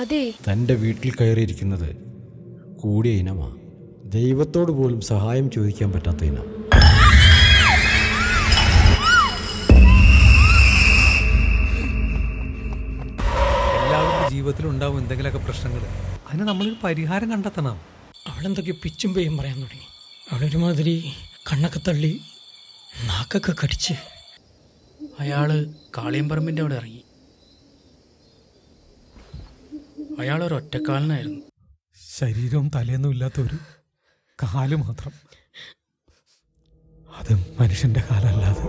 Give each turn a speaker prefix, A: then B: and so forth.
A: അതെ,
B: തൻ്റെ വീട്ടിൽ കയറിയിരിക്കുന്നത് കൂടിയ ഇനമാണ്. ദൈവത്തോട് പോലും സഹായം ചോദിക്കാൻ പറ്റാത്ത ഇനം.
C: എല്ലാവരുടെ ജീവിതത്തിലും ഉണ്ടാവും എന്തെങ്കിലുമൊക്കെ പ്രശ്നങ്ങൾ. അതിന് നമ്മളൊരു പരിഹാരം കണ്ടെത്തണം.
D: അവളെന്തൊക്കെ പിച്ചും പേയും പറയാൻ തുടങ്ങി. അവളൊരുമാതിരി കണ്ണൊക്കെ തള്ളി നാക്കൊക്കെ കടിച്ച്.
E: അയാള് കാളിയമ്പറമ്പിൻ്റെ അവിടെ ഇറങ്ങി. അയാളൊരൊറ്റക്കാലനായിരുന്നു.
C: ശരീരവും തലയൊന്നും ഇല്ലാത്തൊരു കാല് മാത്രം. അത് മനുഷ്യൻ്റെ കാലല്ലാതെ.